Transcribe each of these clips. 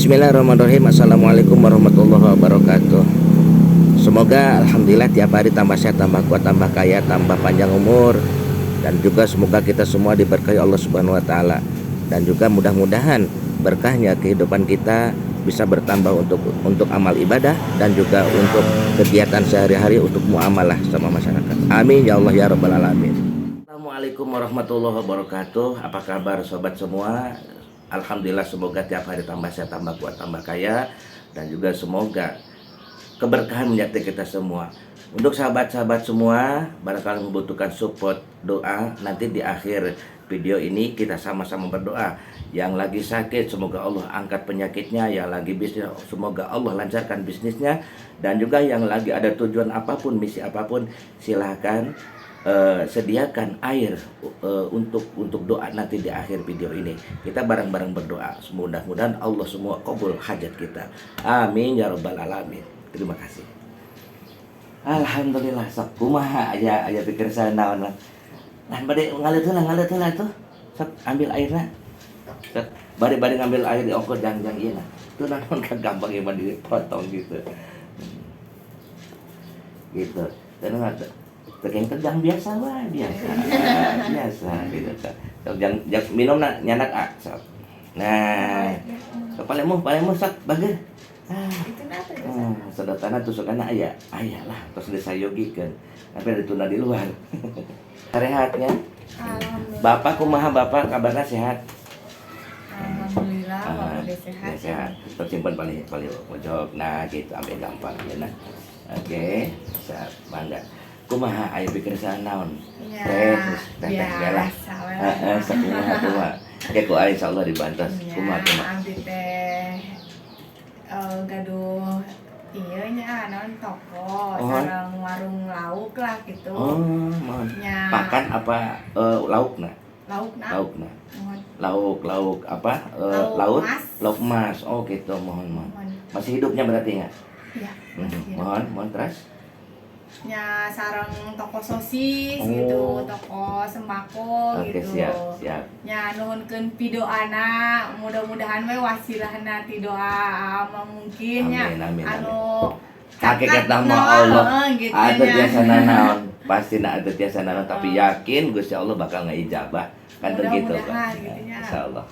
Bismillahirrahmanirrahim. Assalamualaikum warahmatullahi wabarakatuh. Semoga alhamdulillah tiap hari tambah sehat, tambah kuat, tambah kaya, tambah panjang umur. Dan juga semoga kita semua diberkahi Allah Subhanahu wa taala. Dan juga mudah-mudahan berkahnya kehidupan kita bisa bertambah untuk amal ibadah dan juga untuk kegiatan sehari-hari, untuk muamalah sama masyarakat. Amin ya Allah ya rabbal alamin. Assalamualaikum warahmatullahi wabarakatuh. Apa kabar sobat semua? Alhamdulillah, semoga tiap hari tambah sehat, tambah kuat, tambah kaya, dan juga semoga keberkahan menyertai kita semua. Untuk sahabat-sahabat semua, barangkali membutuhkan support doa, nanti di akhir video ini kita sama-sama berdoa. Yang lagi sakit, semoga Allah angkat penyakitnya. Yang lagi bisnis, semoga Allah lancarkan bisnisnya. Dan juga yang lagi ada tujuan apapun, misi apapun, silahkan sediakan air untuk doa nanti di akhir video ini. Kita bareng-bareng berdoa. Mudah-mudahan Allah semua kabul hajat kita. Amin ya rabbal alamin. Terima kasih. Alhamdulillah, sok kumaha aya pikir saya naon lah. Nah, bade ngalir heula tuh. Sok ambil airna. Sok bade ngambil air di ongkot jangan ieu nah. Tuh naon kan gampang ieu mah dipotong gitu. Gitu. Dan tegang biasa biasa gitu kan. Jangan minum nyanak sok. Nah, palemu sok bager. Sedotana tusukana aya lah tos disayogikeun. Tapi ditunda di luar. Rehatnya. Bapak kumaha bapak kabarna sehat? Alhamdulillah, bapak sehat. Sehat. Tersimpan paling pojok. Nah, gitu ambil gampang ya nah. Oke, siap, mangga. Kumaha aya pikir sana naon? Ya, teh lah. Sakumaha kumaha. Ke ku insyaallah dibantos. Kumaha. Abdi teh gaduh ieu nya naon toko sareng warung lauk lah gitu. Mohon. Pakan apa laukna? Laukna. Lauk apa? Lauk emas. Oh gitu, mohon. Masih hidupnya berarti enggak? Iya. Mohon terus. Ya sareng toko sosis gitu, toko sembako gitu. Siap. Ya nuhunkeun pidoana, mudah-mudahan we wasilahna ti doa mungkin nya anu hakikat nama Allah gitu ada tiasana naon, pasti ada tiasana naon, tapi yakin Gusti Allah bakal ngaijabah kan begitu kan. Insyaallah.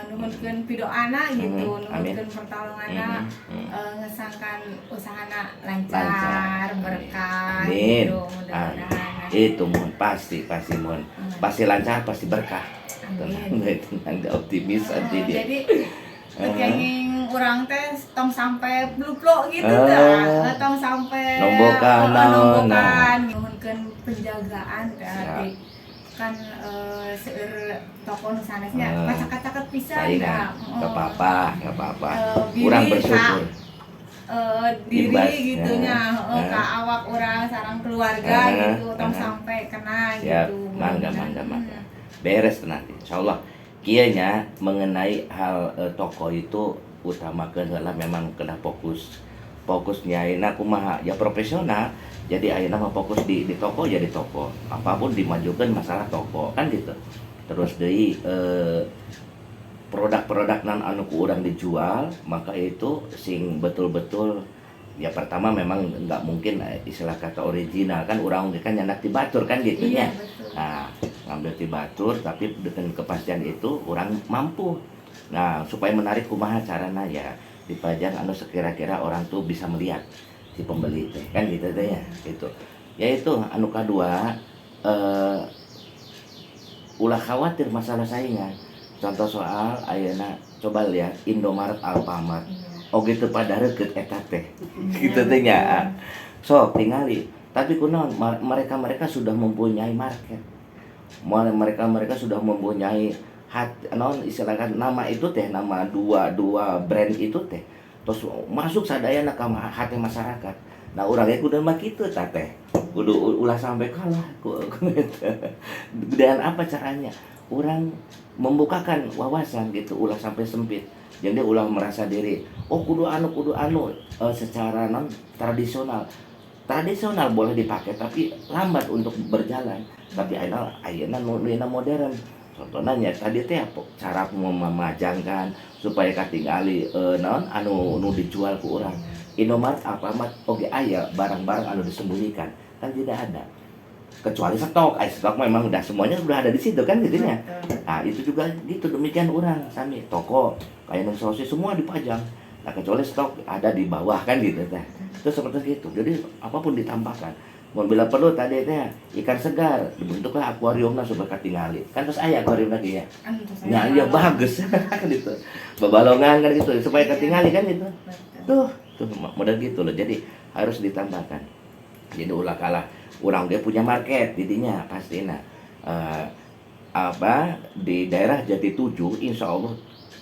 Nuhunkeun pidoana gitu, nuhunkeun pertolonganna, ngesangkan usahana lancar, berkah gitu, mudah-mudahan. Itu mohon pasti mohon. Pasti lancar, pasti berkah. Amin. Anda optimis nanti dia. Jadi kenging urang teh tong sampai bluplo gitu tah, tong sampai nombokan, nuhunkeun penjagaan teh kan seueur toko nu sanesnya pacak-caket pisan dah. Enggak apa-apa. Kurang bersyukur. Diri gitu nya, ka awak urang sareng keluarga gitu tong sampai kena gitu. Mangga. Beres nanti insyaallah. Kieu nya mengenai hal toko itu utamakeun heula memang kena fokusnya ayeuna kumaha ya profesional. Jadi ayeuna mah fokus di toko ya di toko. Apapun dimajukan masalah toko kan gitu. Terus deui produk-produk nan anu ku urang dijual, maka itu sing betul-betul ya pertama memang enggak mungkin istilah kata original kan urang kan nyandak ti batur kan gitu nya. Nah, ngambil ti batur tapi dengan kepastian itu orang mampu. Nah, supaya menarik kumaha carana ya dipajang anu sekira-kira orang tuh bisa melihat si pembeli teh kan gitu teh ya gitu. Yaitu anu kadua ulah khawatir masalah saingan. Contoh soal ayeuna coba lihat Indomaret, Alfamart. Oge teu pada reukeut eta teh. Kitu teh nya. Sok tingali. Tapi kunaon mereka sudah mempunyai market. Mereka sudah mempunyai naon istilahkan nama itu teh, nama dua brand itu teh. Terus masuk sadayana ka hati masyarakat. Nah, urang ge kudu mah kitu tah teh. Kudu ulah sampai kalah dengan apa caranya? Urang membukakan wawasan gitu, ulah sampai sempit. Jadi ulah merasa diri, kudu anu secara non tradisional boleh dipakai tapi lambat untuk berjalan. Tapi ayeuna modern. contohnya tadi teh apa cara memajangkan supaya katingali non anu dijual ke orang Indomaret Alfamart oge aya barang-barang anu disembunyikan kan tidak ada kecuali stok stok memang udah semuanya sudah ada di situ kan gitu ya. Nah itu juga gitu demikian orang sami toko kayak nang sosis semua dipajang. Nah kecuali stok ada di bawah kan gitu teh. Itu seperti itu. Jadi apapun ditambahkan. Mau bila perlu tadi teh ikan segar dibentuklah akuariumnya supaya katingali. Kan terus aya akuarium lagi ya. Ya iya bagus kan gitu. Babalongan kan gitu supaya katingali kan gitu. Tuh model gitu loh. Jadi harus ditambahkan. Jadi ulah kalah orang dia punya market didinya pasti di daerah Jati 7 insya Allah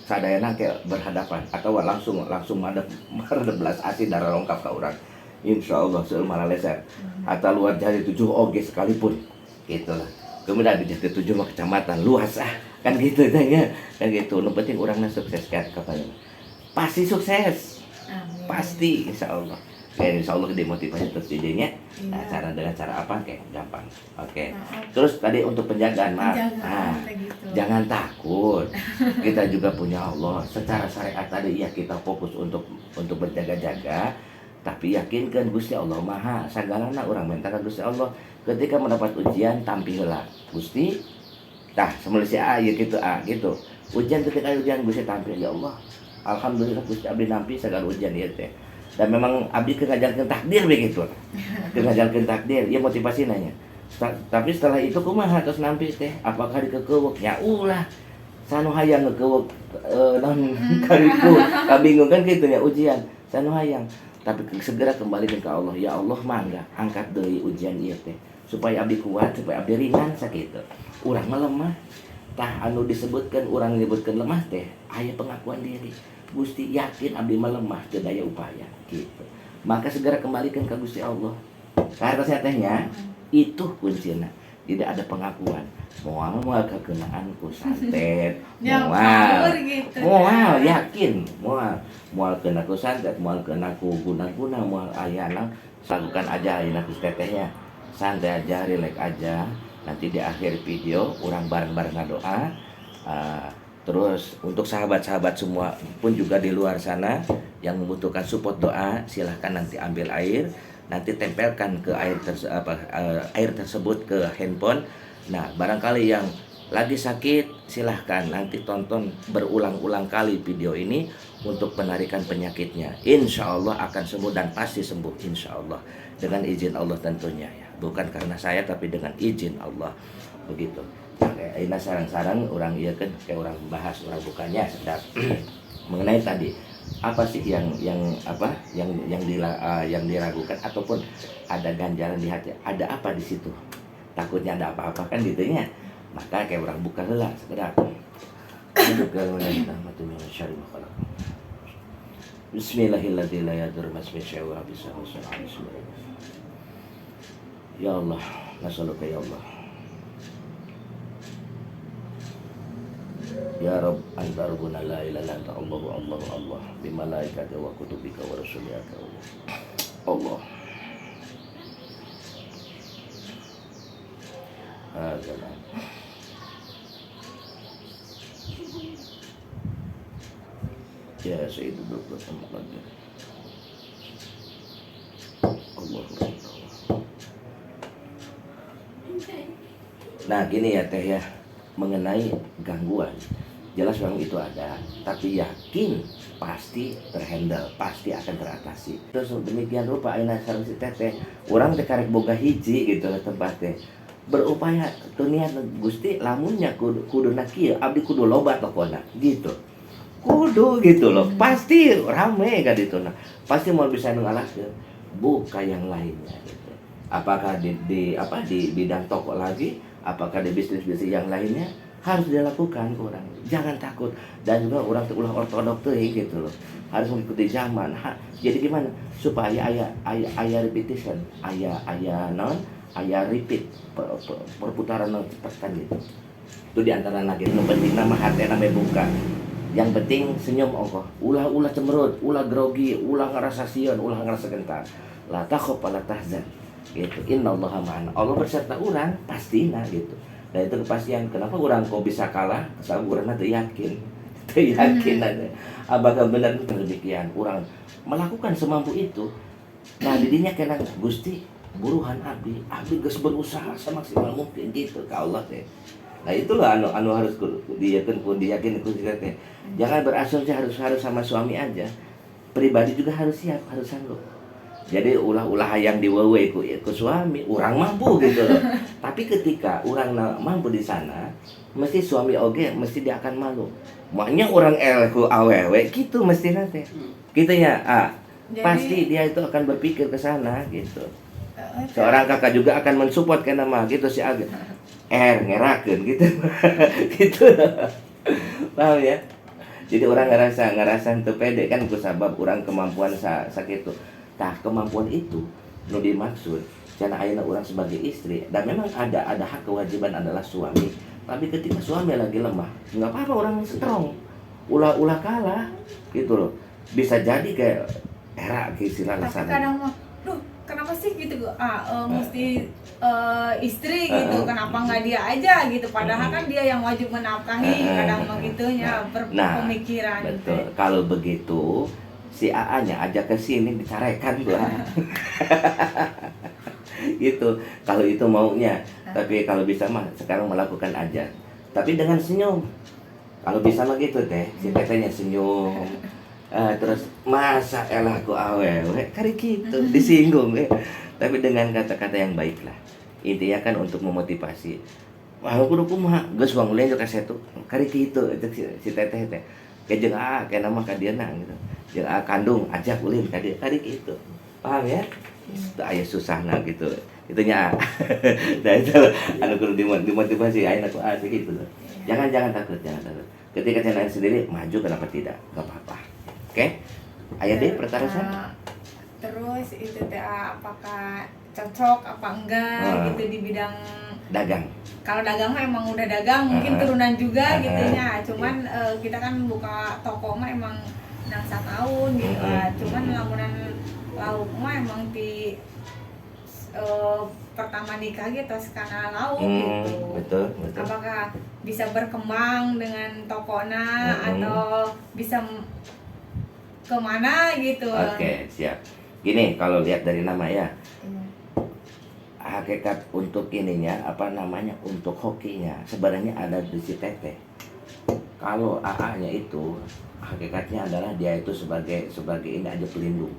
sadayana kayak berhadapan atau langsung ada belas asin darah lengkap ke orang insya Allah seumur leser atau luar Jati 7 oge sekalipun gitulah kemudian di Jati 7 mah kecamatan luas kan gitu tanya kan gitu yang penting orangnya sukses kan katanya pasti sukses. Amin. Pasti insya Allah kayak insya Allah demotivasi terus jadinya nah, dengan cara apa kayak gampang oke. Terus tadi untuk penjagaan maaf gitu. Jangan takut kita juga punya Allah secara syariat tadi ya kita fokus untuk berjaga-jaga tapi yakinkan Gusti Allah maha sagalana orang minta ka Gusti Allah ketika mendapat ujian tampillah Gusti tah semelisi gitu gitu ujian ketika ujian Gusti tampil ya Allah alhamdulillah Gusti abdi nampi segala ujian ieu teh. Dan memang abdi ngajarkeun takdir begitu. Ngajarkeun takdir, ieu motivasi nanya. Tapi setelah itu kumaha tos nampi teh? Apakah dikekeuweuk? Ya ulah. Sanu hayang ngekeuweuk naon kariku. Kabingung kan kitu nya ujian. Sanu hayang. Tapi segera kembalikan ke Allah. Ya Allah mangga angkat deui ujian ieu teh. Supaya abdi kuat, supaya abdi ringan sakitu. Urang mah lemah. Tah anu disebutkan urang nyebutkeun lemah teh aya pengakuan diri. Gusti yakin abdi mah lemah teu daya upaya gitu. Maka segera kembalikan ke Gusti Allah. Karena tehnya itu kuncinya. Tidak ada pengakuan. Moal kekenaan ku santet. Moal yakin. Moal kena ku santet, moal kena ku guna-guna, moal ayana lakukan aja ayeuna ku tetehnya. Santai aja, relax aja. Nanti di akhir video orang bareng-bareng ngadoa. Terus untuk sahabat-sahabat semua pun juga di luar sana yang membutuhkan support doa silahkan nanti ambil air nanti tempelkan ke air tersebut ke handphone. Nah barangkali yang lagi sakit silahkan nanti tonton berulang-ulang kali video ini untuk penarikan penyakitnya. Insya Allah akan sembuh dan pasti sembuh insya Allah dengan izin Allah tentunya ya bukan karena saya tapi dengan izin Allah begitu. Ini sarang-sarang orang iya kan kayak orang bahas orang bukannya sedap mengenai tadi apa sih yang diragukan ataupun ada ganjalan di hati ada apa di situ takutnya ada apa-apa kan gitunya maka kayak orang buka heula sedap Bismillahirrahmanirrahim. Ya Allah nasaluka ya Allah ya Rabb anta rabbuna la ilaha illa anta Allahu Allahu Allah bi malaikati wa kutubika wa rusulika Allah Azalan ya Sayyid Dr. Muqaddim Allahu Akbar. Nah gini ya teh ya mengenai gangguan jelas memang itu ada tapi yakin pasti terhandle pasti akan teratasi terus demikian rupa ayeuna sareng si teteh urang teh karek boga hiji gitu tempat teh berupaya dunia Gusti lamunnya kudu kieu abdi kudu loba tokona gitu kudu gitu loh pasti rame kan itu nah pasti mau bisa ngalaskeun buka yang lainnya gitu. Apakah di bidang toko lagi apakah di bisnis-bisnis yang lainnya harus dilakukan orang jangan takut dan juga orang ulah ortodok teh gitu loh harus mengikuti zaman jadi gimana supaya aya repetition aya repeat perputaran yang cepat kan gitu itu diantara lagi yang penting nama hati namanya buka yang penting senyum Allah ulah cemberut ulah grogi ulah ngerasa sieun ulah ngerasa gentar la takhaf la tahzan gitu innallaha ma'ana Allah berserta urang pastina gitu Dan itu kepastian. Kenapa orang kok bisa kalah? Sebab orang itu yakin. Itu yakin aja. Apakah benar demikian? Orang melakukan semampu itu. Nah, didinya kena Gusti buruhan abdi geus berusaha semaksimal mungkin gitu ke Allah teh. Nah, itulah anu harus diyakin ku teh. Jangan berasumsi harus sama suami aja. Pribadi juga harus siap, harus sanggup. Jadi ulah-ulah yang diwewe ku suami, orang mampu gitu loh. Tapi ketika orang mampu di sana, mesti suami oge mesti dia akan malu. Makanya orang ku awewe gitu mesti nanti. Gitu ya. Jadi, pasti dia itu akan berpikir ke sana gitu. Seorang kakak juga akan mensupport karena mah gitu si Age. Ngerakeun gitu. Gitu. Paham ya? Jadi orang ngerasa teu pede kan ku sabab orang kemampuan sakitu. Tah kemampuan itu nu dimaksud cenah ayeuna orang sebagai istri dan memang ada hak kewajiban adalah suami. Tapi ketika suami lagi lemah, enggak apa-apa orang strong. Ulah kalah gitu loh. Bisa jadi kayak era istilah tapi kadang mah kenapa sih gitu mesti istri gitu, kenapa nggak dia aja gitu, padahal kan dia yang wajib menafkahi, kadang mah gitunya pemikiran. Betul. Gitu. Kalau begitu si AA-nya ajak ke sini dicarekan lah. Gitu. Kalau itu maunya. Tapi kalau bisa mah sekarang melakukan aja. Tapi dengan senyum. Kalau bisa mah gitu teh, si tetenya senyum. Terus masa elah ku awewe kari gitu disinggung tapi dengan kata-kata yang baik lah. Intinya kan untuk memotivasi. Wah kudu kumaha geus wang ulin ka setu kari kitu si teteh teh. Ke jeung kana mah ka dieu gitu. Jeung kandung ajak ulin ka dieu kari kitu. Paham ya? Itu aya susahna gitu. Itunya. Nah itu anu kudu dimotivasi ayeuna ku gitu. Jangan takut. Ketika cenah sendiri maju kenapa tidak? Enggak apa-apa. Oke, ayah deh pertarasan. Terus itu teh apakah cocok apa enggak gitu di bidang dagang. Kalau dagang mah emang udah dagang, mungkin turunan juga gitunya. Cuman kita kan buka toko mah emang nang setahun gitu. Cuman lamunan lauk mah emang di pertama nikah gitu karena lauk gitu. Betul. Apakah bisa berkembang dengan tokona atau bisa kemana gitu. Oke, siap. Gini, kalau lihat dari nama ya, hakikat untuk ininya, untuk hokinya, sebenarnya ada di si teteh. Kalau AA-nya itu, hakikatnya adalah dia itu sebagai ini aja pelindung.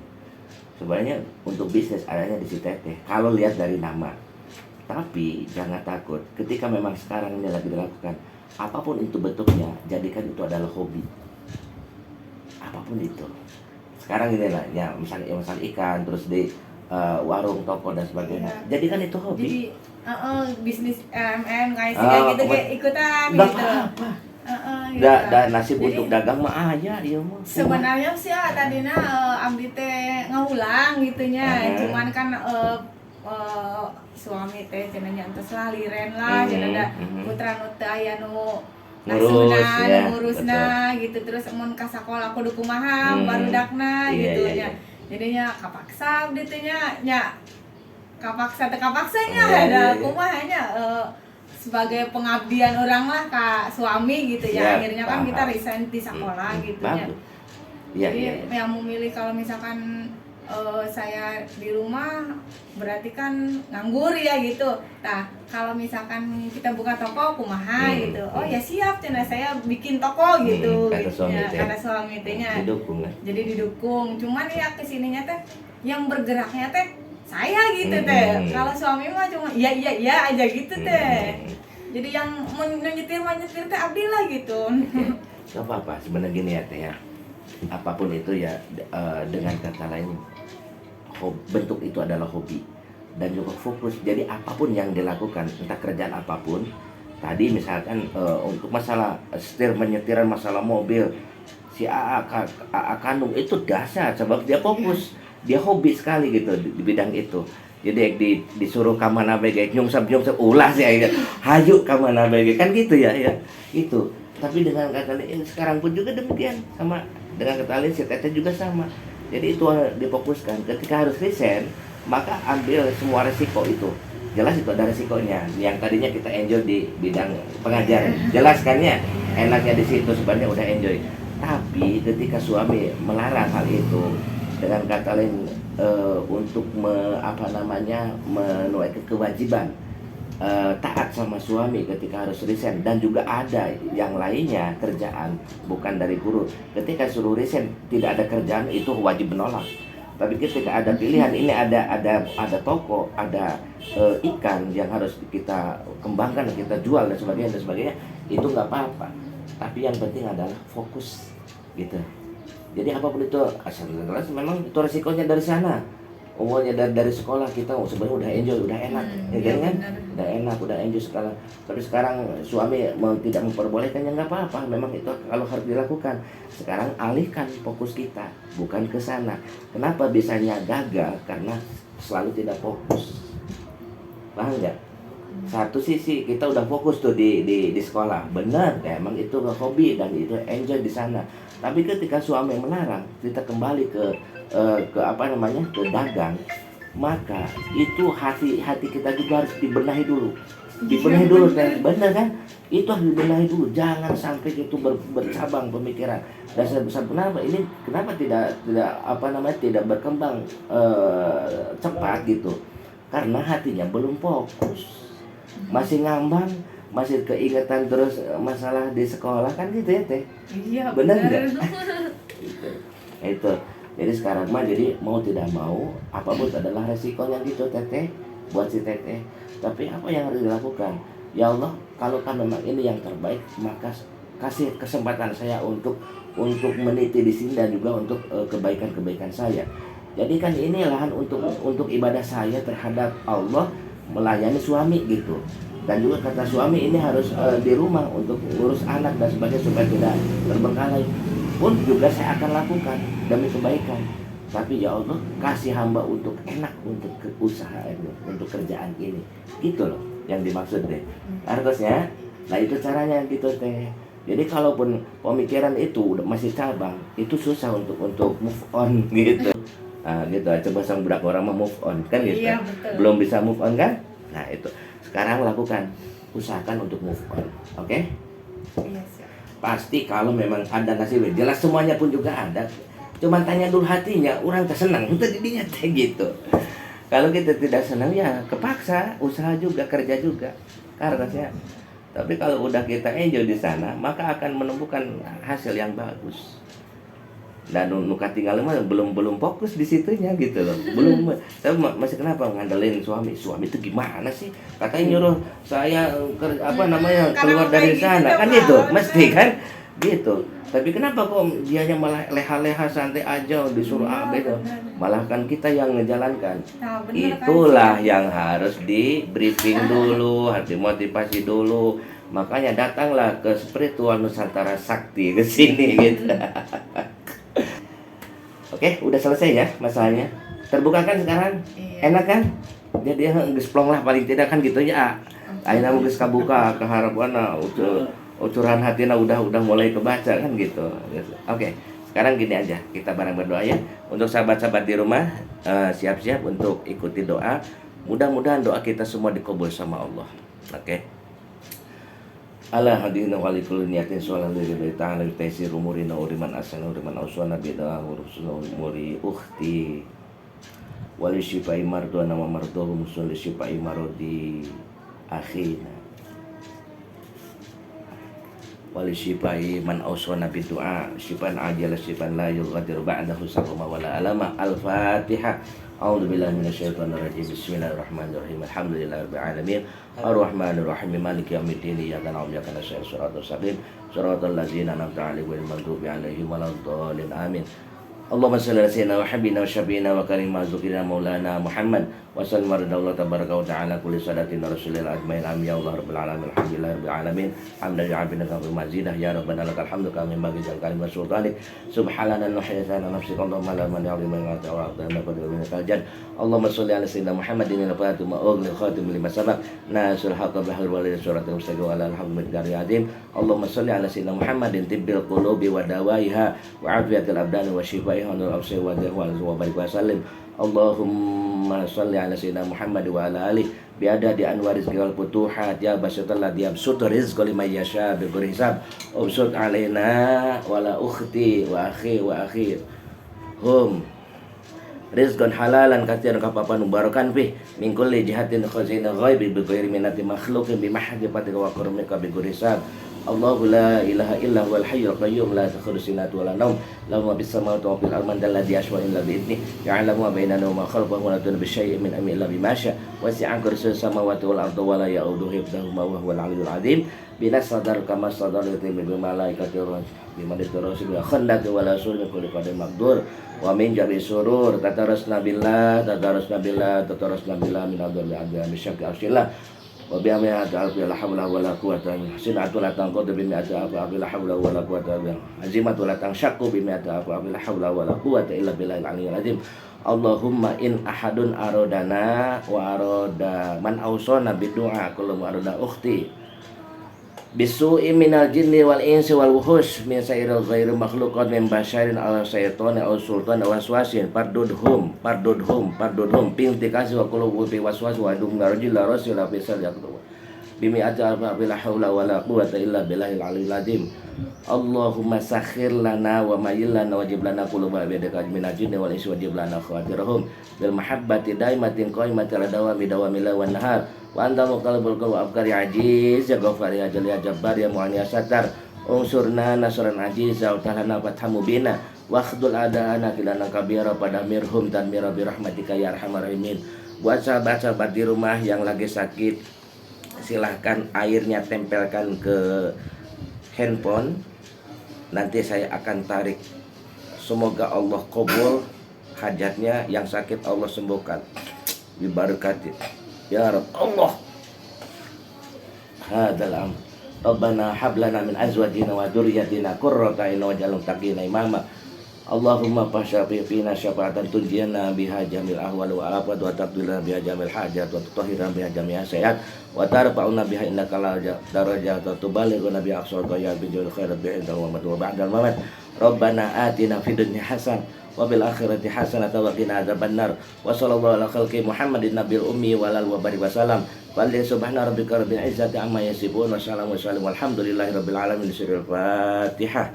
Sebenarnya untuk bisnis adanya di si teteh, kalau lihat dari nama. Tapi jangan takut, ketika memang sekarang ini lagi dilakukan, apapun itu bentuknya, jadikan itu adalah hobi. Apapun itu. Sekarang ini lah, ya misalnya ikan, terus di warung, toko dan sebagainya. Jadi kan itu hobi. Jadi bisnis kayak gitu kayak ikutan gitu. Apa-apa. Nasib untuk dagang mah aja ieu mah. Sebenarnya sih tadina abdi teh ngaulang gitunya. Cuman kan suami teh cenah entos lah liren lah, cenah da putra nu teu aya nu ngurusna gitu. Terus mun ka sakola kudu kumaha barudakna gitu nya. Jadinya kapaksa abdi teh nya kapaksanya ada kumaha nya sebagai pengabdian orang lah ka suami gitu ya. Akhirnya kan kita resign di sekolah gitu ya. Jadi yang memilih kalau misalkan saya di rumah berarti kan nganggur ya gitu. Nah kalau misalkan kita buka toko kumaha gitu, oh ya siap cenah saya bikin toko gitu, kata suami tehnya. Jadi didukung. Cuman ya kesininya teh yang bergeraknya teh saya gitu teh. Kalau suami mah cuma iya aja gitu teh. Jadi yang menyetir teh abdi lah gitu. Gak apa-apa sebenarnya gini ya teh ya. Apapun itu ya dengan kata lain bentuk itu adalah hobi dan juga fokus. Jadi apapun yang dilakukan, entah kerjaan apapun, tadi misalkan untuk masalah setir menyetiran masalah mobil, si AA kandung itu dahsyat sebab dia fokus, dia hobi sekali gitu di bidang itu. Jadi disuruh ka mana bae nyungsap ulah sih ya. Hayu ka mana bae kan gitu ya itu. Tapi dengan kata lain sekarang pun juga demikian, sama dengan kata lain si teteh juga sama. Jadi itu difokuskan. Ketika harus resign, maka ambil semua resiko itu. jelas itu ada resikonya. Yang tadinya kita enjoy di bidang pengajaran, jelas kan ya, enaknya di situ sebenarnya udah enjoy. Tapi ketika suami melarang hal itu dengan kata lain untuk menunaikan kewajiban taat sama suami ketika harus resign, dan juga ada yang lainnya kerjaan bukan dari guru, ketika suruh resign tidak ada kerjaan itu wajib menolak. Tapi ketika ada pilihan, ini ada toko, ada ikan yang harus kita kembangkan, kita jual dan sebagainya, itu nggak apa-apa. Tapi yang penting adalah fokus gitu. Jadi apapun itu, asal jelas memang itu resikonya dari sana. Umumnya dari sekolah kita sebenarnya udah enjoy, udah enak, kan? Udah enak, udah enjoy sekarang. Tapi sekarang suami tidak memperbolehkan, ya nggak apa-apa. Memang itu kalau harus dilakukan. Sekarang alihkan fokus kita, bukan ke sana. Kenapa bisanya gagal? Karena selalu tidak fokus. Paham nggak? Satu sisi kita udah fokus tuh di sekolah, benar, ya, emang itu hobi dan itu enjoy di sana. Tapi ketika suami melarang, kita kembali ke dagang, maka itu hati kita juga harus dibenahi dulu, kan? Benar kan? Itu harus dibenahi dulu, jangan sampai itu bercabang pemikiran. Dan kenapa tidak berkembang cepat gitu? Karena hatinya belum fokus, masih ngambang, masih keingetan terus masalah di sekolah kan gitu ya teh. Iya, benar nggak? Gitu. Itu jadi sekarang mah jadi mau tidak mau apapun adalah resikonya gitu teteh, buat si teteh. Tapi apa yang harus dilakukan? Ya Allah, kalau kan memang ini yang terbaik, maka kasih kesempatan saya untuk meniti di sini dan juga untuk kebaikan saya. Jadi kan ini lahan untuk ibadah saya terhadap Allah, melayani suami gitu. Dan juga kata suami ini harus di rumah untuk ngurus anak dan sebagainya supaya tidak terbengkalai. Pun juga saya akan lakukan demi kebaikan. Tapi ya Allah, kasih hamba untuk enak untuk usaha ini, untuk kerjaan ini. Gitu loh yang dimaksud deh. Harusnya, nah itu caranya gitu teh. Jadi kalaupun pemikiran itu masih cabang, itu susah untuk move on gitu. Nah gitu, coba sang budak orang mau move on kan gitu. Iya, betul. Belum bisa move on kan? Nah itu. Sekarang lakukan, usahakan untuk move on. Oke? Iya, siap. Pasti kalau memang ada nasibnya, jelas semuanya pun juga ada. Cuman tanya dulu hatinya, orang tersenang, itu didinya teh gitu. Kalau kita tidak senang ya kepaksa, usaha juga, kerja juga. Karena tapi kalau udah kita enjoy di sana, maka akan menemukan hasil yang bagus. Dan nuka tinggal mah belum fokus di situnya gitu loh. Belum. Saya masih kenapa ngandelin suami itu gimana sih? Katanya nyuruh saya keluar dari sana kan itu, mesti kan gitu. Tapi kenapa kok dianya malah leha-leha santai aja disuruh gitu. Malah kan kita yang ngejalankan. Nah, bener, itulah kan? yang harus di briefing dulu, harus dimotivasi dulu. Makanya datanglah ke Spiritual Nusantara Sakti ke sini gitu. Oke, udah selesai ya masalahnya. Terbuka kan sekarang? Iya. Enak kan? Jadi gesplong lah paling tidak kan gitu ya. Akhirnya mau kabuka ke harapan ucuran hatinya udah mulai kebaca kan gitu. Oke, sekarang gini aja, kita bareng berdoa ya. Untuk sahabat-sahabat di rumah, siap-siap untuk ikuti doa. Mudah-mudahan doa kita semua dikabul sama Allah. Oke. Ala hadina wa likulli niyatin sholatan lillahi ta'ala bi taysir umurina uriman asana uriman auswana bida urusuna umuri ukhti wa li syifai mardana wa mardahu musul li syifai maradi akhina wa li syifai man auswana bi du'a syifan ajala syifan la yughadiru ba'dahu saqama wala alama. Al-Fatihah. A'udzu billahi minasyaitonir rajim. Bismillahirrahmanirrahim. Alhamdulillahirabbil alamin. Ar-Rahmanir-Rahim. Maliki yaumiddin. Iyyaka na'budu wa iyyaka nasta'in. Shiratal mustaqim. Shiratal ladzina an'amta 'alaihim ghairil maghdubi 'alaihim waladdallin. Amin. Allahumma shalli ala sayyidina wa habibina wa syafiina wa karimina dzikirina maulana Muhammad wa sallim ala tabaraka wa ta'ala kulli sadatin rasulil ajmain. Amin ya Allah rabbil alamin. Alhamdulillahirabbil alamin. Hamdan ya'abina wa mazidah ya rabbana lakal hamdu kama yanbaghi li kalimati sultanik. Subhanallah nuhyana nafsika Allahumma la man ya'lamu ma ta'ala wa qad min al-jad. Allahumma shalli ala sayyidina Muhammadin al-fatih ma ughli khatim lima sabaq nasul haqqi bil walid suratul mustaqim wa ala al-hamdulillahil azim. Allahumma shalli ala sayyidina Muhammadin tibbil qulubi wa dawaiha wa afiyatil abdani wa shifaiha wa wa barik wa sallim. Allahumma shalli ala sayyidina Muhammad wa ala alihi biada di anwaris wal futuhat ya basyatal ladhi yabsutu rizqa liman yasha bighairi hisab ubsut alaina wala ukhti wa akhi hum rizqan halalan katsiran kapapan mubarakan fi min kulli jihatin khazina ghaibi bighairi minati makhluqin bi mahdifati wa karmika bighairi hisab Allahu la ilaha illa huwal hayyul qayyum la ta'khudhuhu sinatun wa la nawm lahu ma bis samawati wa fil ardi man dhal ladzi yashfa'u illa bi idhnihi ya'lamu ma bainana wa ma khalfahum wa la tunabbi'u bi syai'in min amri illa bima syaa wasi'a kursiyyuhu samawati wal ardi wa la ya'uduhu hifdhuhuma wa huwal 'aliyyul 'azim bina sadar kama sadar bil malaikati wa bima ditarasul wa khandaq wa la sul min kulli qadin maqdur wa min jabi surur tatarasna billah min adami adami syakki arsillah wa bi amiyati alfi la hawla wala quwwata sinatu la tanqadu bi mi'ati alfi la hawla wala quwwata azimatu la tanshaqqu bi mi'ati alfi la hawla wala quwwata illa billahil aliyyil azim Allahumma in ahadun aradana wa arada man awsana bidu'a kullu arada ukhti bisu'i minal jinni wal insi wal wuhush min sairil ghairi makhluqat min basyarin aw syaitani aw sultan aw waswasin pardudhum pinti kasih wa qulubu bi waswas wa dum narji la rasul la bisal yaqtu bimi ata la haula wala quwwata illa billahil aliyyil azim Allahumma sakhir lana wa mayyil lana wajib lana quluba bidaka minal jinni wal insi wajib lana khawatirahum bil mahabbati daimatin qaimatin ala dawami la wan nahar wa anta muqallibul qulub wa abkari ajiz ya ghafar ya jal ya jabbar ya mu'an ya satar unsurna nasran ajiz wa ta'ala fathamu bina wa khdul adana kilana kabira pada mirhum dan mira bi rahmatika ya arhamar rahimin. Buat sahabat-sahabat di rumah yang lagi sakit, silahkan airnya tempelkan ke handphone, nanti saya akan tarik. Semoga Allah kabul hajatnya, yang sakit Allah sembuhkan bibarakati ya Rabb Allah. Hadzal am Rabbana hab lana min azwajina wa dzurriyyatina qurrata a'yun waj'alna muttaqina imama. Allahumma fasyafi fina syafa'atan tunjiyana biha jamil ahwal wa afat wa taqdilana biha jamil hajat wa tutahhirana biha jami'a sayyi'at wa tarfa'una biha innaka la darajat wa tubalighuna biha aqsal ghayat bi jawil khairat bi inda wa ba'dal mamat. Rabbana atina fid dunya hasanah wa bil akhirati hasanah wa qina adzabannar wa sallallahu ala khalqi Muhammadin nabiyil ummi wa ala wa barik wasallam walli subhana rabbika rabbil izzati amma yasifun wa salamun walhamdulillahi rabbil alamin. Surah Al-Fatihah.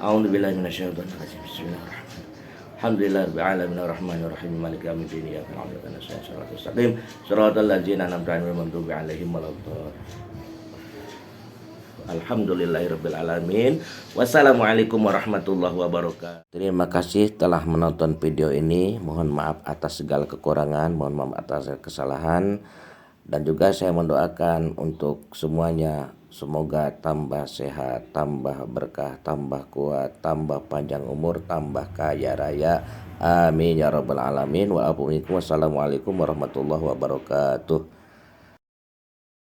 A'udzu billahi minasyaitonir rajim. Bismillahirrahmanirrahim. Alhamdulillahi rabbil alamin arrahmanir rahim maliki yaumiddin iyyaka na'budu wa iyyaka nasta'in shiratal mustaqim shiratal ladzina an'amta 'alaihim ghairil maghdubi 'alaihim waladdallin. Alhamdulillahi rabbil alamin. Wassalamualaikum warahmatullahi wabarakatuh. Terima kasih telah menonton video ini. Mohon maaf atas segala kekurangan, mohon maaf atas kesalahan, dan juga saya mendoakan untuk semuanya, semoga tambah sehat, tambah berkah, tambah kuat, tambah panjang umur, tambah kaya raya. Amin ya rabbal alamin. Wassalamualaikum warahmatullahi wabarakatuh.